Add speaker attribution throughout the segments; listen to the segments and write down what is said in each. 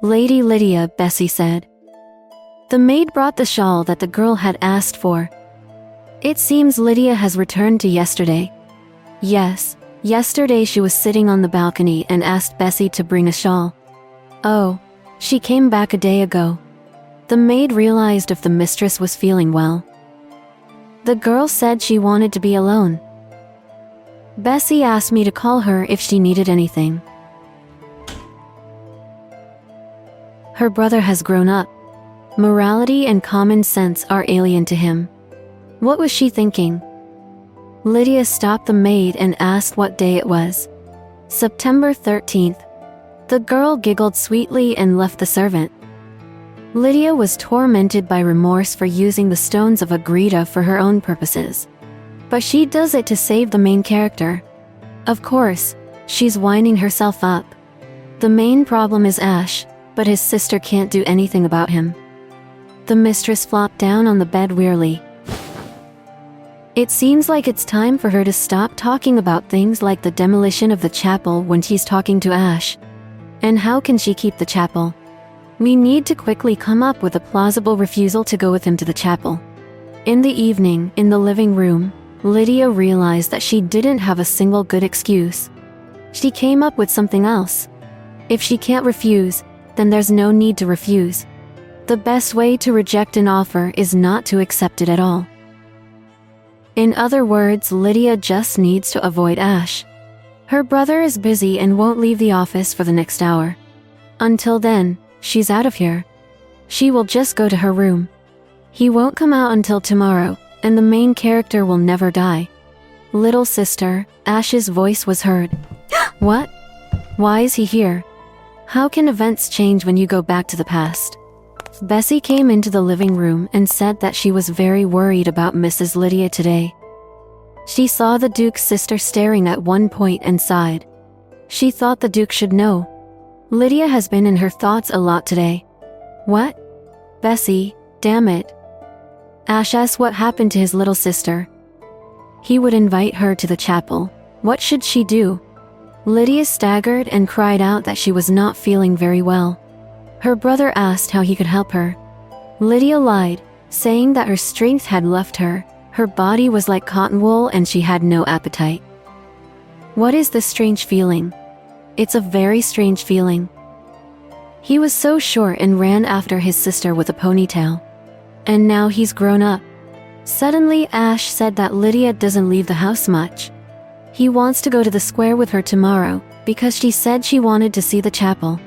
Speaker 1: Lady Lydia, Bessie said. The maid brought the shawl that the girl had asked for. It seems Lydia has returned to yesterday. Yes, yesterday she was sitting on the balcony and asked Bessie to bring a shawl. Oh, she came back a day ago. The maid realized if the mistress was feeling well. The girl said she wanted to be alone. Bessie asked me to call her if she needed anything. Her brother has grown up. Morality and common sense are alien to him. What was she thinking? Lydia stopped the maid and asked what day it was. September 13th. The girl giggled sweetly and left the servant. Lydia was tormented by remorse for using the stones of Agrita for her own purposes. But she does it to save the main character. Of course, she's winding herself up. The main problem is Ash, but his sister can't do anything about him. The mistress flopped down on the bed wearily. It seems like it's time for her to stop talking about things like the demolition of the chapel when she's talking to Ash. And how can she keep the chapel? We need to quickly come up with a plausible refusal to go with him to the chapel. In the evening, in the living room, Lydia realized that she didn't have a single good excuse. She came up with something else. If she can't refuse, then there's no need to refuse. The best way to reject an offer is not to accept it at all. In other words, Lydia just needs to avoid Ash. Her brother is busy and won't leave the office for the next hour. Until then, she's out of here. She will just go to her room. He won't come out until tomorrow, and the main character will never die. Little sister, Ash's voice was heard. What? Why is he here? How can events change when you go back to the past? Bessie came into the living room and said that she was very worried about Mrs. Lydia today. She saw the Duke's sister staring at one point and sighed. She thought the Duke should know. Lydia has been in her thoughts a lot today. What? Bessie, damn it. Ash asked what happened to his little sister. He would invite her to the chapel. What should she do? Lydia staggered and cried out that she was not feeling very well. Her brother asked how he could help her. Lydia lied, saying that her strength had left her. Her body was like cotton wool and she had no appetite. What is this strange feeling? It's a very strange feeling. He was so short and ran after his sister with a ponytail. And now he's grown up. Suddenly Ash said that Lydia doesn't leave the house much. He wants to go to the square with her tomorrow because she said she wanted to see the chapel.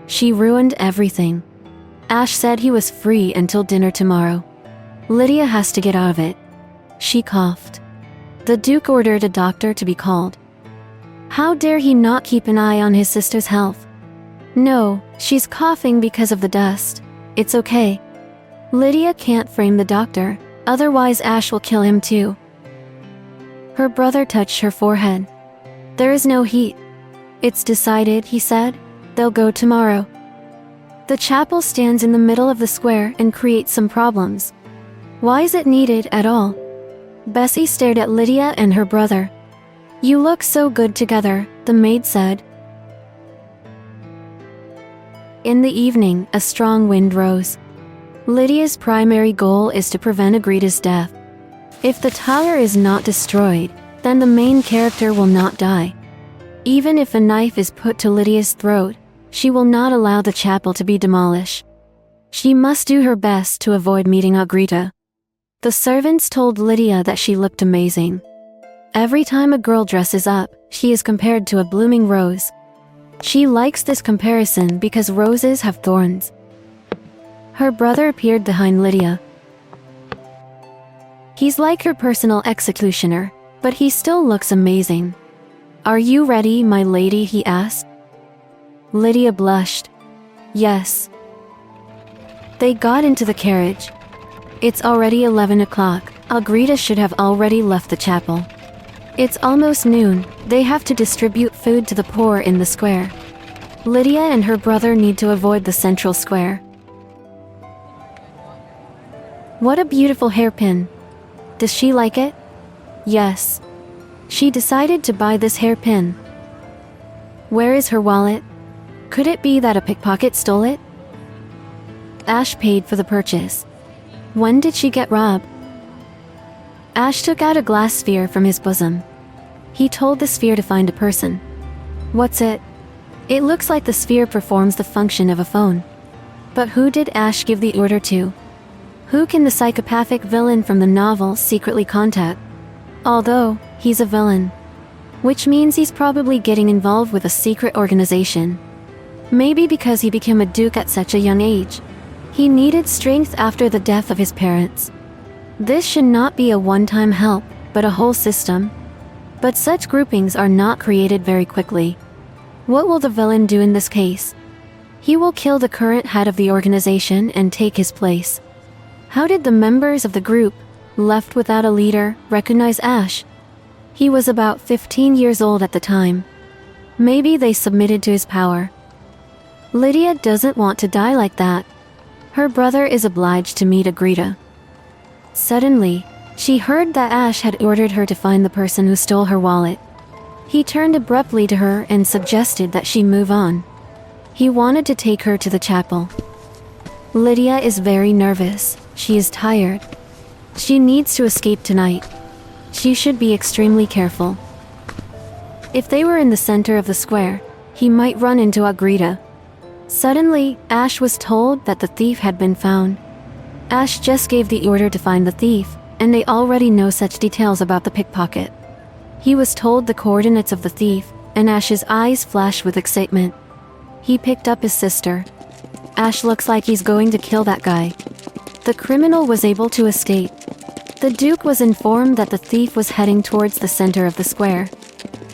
Speaker 1: She ruined everything. Ash said he was free until dinner tomorrow. Lydia has to get out of it. She coughed. The Duke ordered a doctor to be called. How dare he not keep an eye on his sister's health? No, she's coughing because of the dust. It's okay. Lydia can't frame the doctor, otherwise Ash will kill him too. Her brother touched her forehead. There is no heat. It's decided, he said. They'll go tomorrow. The chapel stands in the middle of the square and creates some problems. Why is it needed at all? Bessie stared at Lydia and her brother. You look so good together, the maid said. In the evening, a strong wind rose. Lydia's primary goal is to prevent Agrita's death. If the tower is not destroyed, then the main character will not die. Even if a knife is put to Lydia's throat, she will not allow the chapel to be demolished. She must do her best to avoid meeting Agrita. The servants told Lydia that she looked amazing. Every time a girl dresses up, she is compared to a blooming rose. She likes this comparison because roses have thorns. Her brother appeared behind Lydia. He's like her personal executioner, but he still looks amazing. Are you ready, my lady? He asked. Lydia blushed. Yes. They got into the carriage. It's already 11 o'clock. Agrita should have already left the chapel. It's almost noon. They have to distribute food to the poor in the square. Lydia and her brother need to avoid the central square. What a beautiful hairpin. Does she like it? Yes. She decided to buy this hairpin. Where is her wallet? Could it be that a pickpocket stole it? Ash paid for the purchase. When did she get robbed? Ash took out a glass sphere from his bosom. He told the sphere to find a person. What's it? It looks like the sphere performs the function of a phone. But who did Ash give the order to? Who can the psychopathic villain from the novel secretly contact? Although, he's a villain. Which means he's probably getting involved with a secret organization. Maybe because he became a duke at such a young age. He needed strength after the death of his parents. This should not be a one-time help, but a whole system. But such groupings are not created very quickly. What will the villain do in this case? He will kill the current head of the organization and take his place. How did the members of the group, left without a leader, recognize Ash? He was about 15 years old at the time. Maybe they submitted to his power. Lydia doesn't want to die like that. Her brother is obliged to meet Agrita. Suddenly, she heard that Ash had ordered her to find the person who stole her wallet. He turned abruptly to her and suggested that she move on. He wanted to take her to the chapel. Lydia is very nervous. She is tired. She needs to escape tonight. She should be extremely careful. If they were in the center of the square, he might run into Agrita. Suddenly, Ash was told that the thief had been found. Ash just gave the order to find the thief, and they already know such details about the pickpocket. He was told the coordinates of the thief, and Ash's eyes flashed with excitement. He picked up his sister. Ash looks like he's going to kill that guy. The criminal was able to escape. The Duke was informed that the thief was heading towards the center of the square.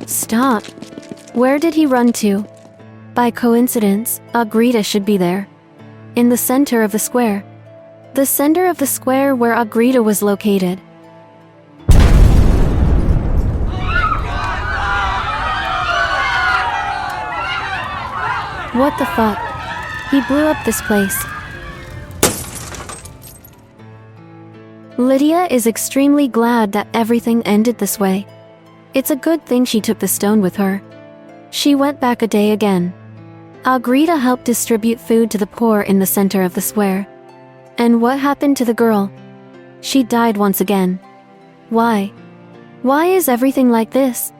Speaker 1: Stop! Where did he run to? By coincidence, Agrita should be there. In the center of the square. The center of the square where Agrita was located. What the fuck? He blew up this place. Lydia is extremely glad that everything ended this way. It's a good thing she took the stone with her. She went back a day again. Agrita helped distribute food to the poor in the center of the square. And what happened to the girl? She died once again. Why? Why is everything like this?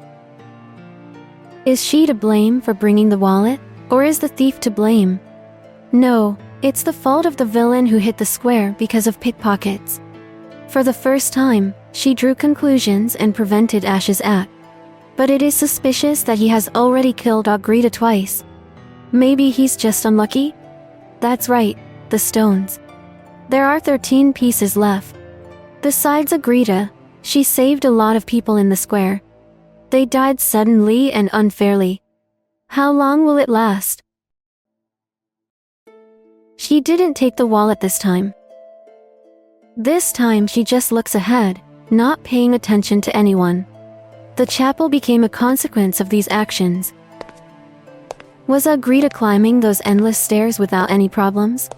Speaker 1: Is she to blame for bringing the wallet, or is the thief to blame? No, it's the fault of the villain who hit the square because of pickpockets. For the first time, she drew conclusions and prevented Ash's act. But it is suspicious that he has already killed Agrita twice. Maybe he's just unlucky? That's right, the stones. There are 13 pieces left. Besides Agrita, she saved a lot of people in the square. They died suddenly and unfairly. How long will it last? She didn't take the wallet this time. This time she just looks ahead, not paying attention to anyone. The chapel became a consequence of these actions. Was Agrita climbing those endless stairs without any problems?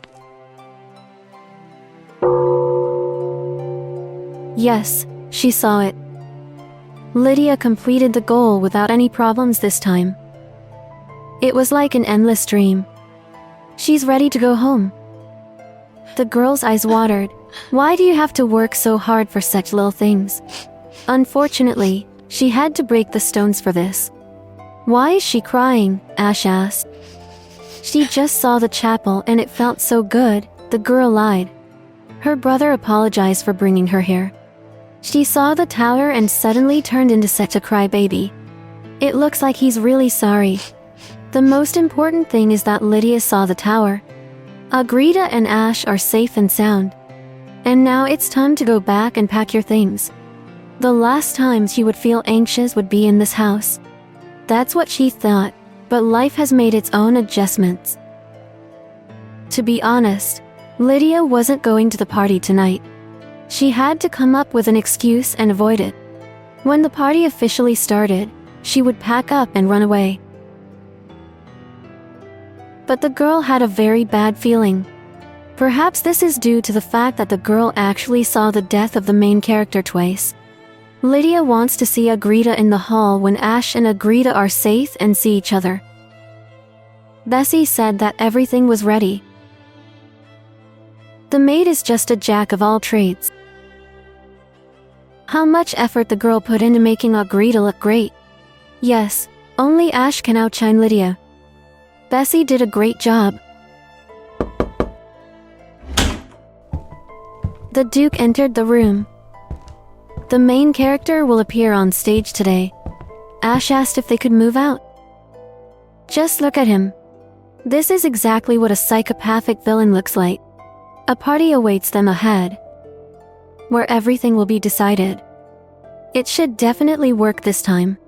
Speaker 1: Yes, she saw it. Lydia completed the goal without any problems this time. It was like an endless dream. She's ready to go home. The girl's eyes watered. Why do you have to work so hard for such little things? Unfortunately, she had to break the stones for this. Why is she crying? Ash asked. She just saw the chapel and it felt so good, the girl lied. Her brother apologized for bringing her here. She saw the tower and suddenly turned into such a crybaby. It looks like he's really sorry. The most important thing is that Lydia saw the tower. Agrita and Ash are safe and sound. And now it's time to go back and pack your things. The last time she would feel anxious would be in this house. That's what she thought, but life has made its own adjustments. To be honest, Lydia wasn't going to the party tonight. She had to come up with an excuse and avoid it. When the party officially started, she would pack up and run away. But the girl had a very bad feeling. Perhaps this is due to the fact that the girl actually saw the death of the main character twice. Lydia wants to see Agrita in the hall when Ash and Agrita are safe and see each other. Bessie said that everything was ready. The maid is just a jack of all trades. How much effort the girl put into making Agrita look great. Yes, only Ash can outshine Lydia. Bessie did a great job. The Duke entered the room. The main character will appear on stage today. Ash asked if they could move out. Just look at him. This is exactly what a psychopathic villain looks like. A party awaits them ahead, where everything will be decided. It should definitely work this time.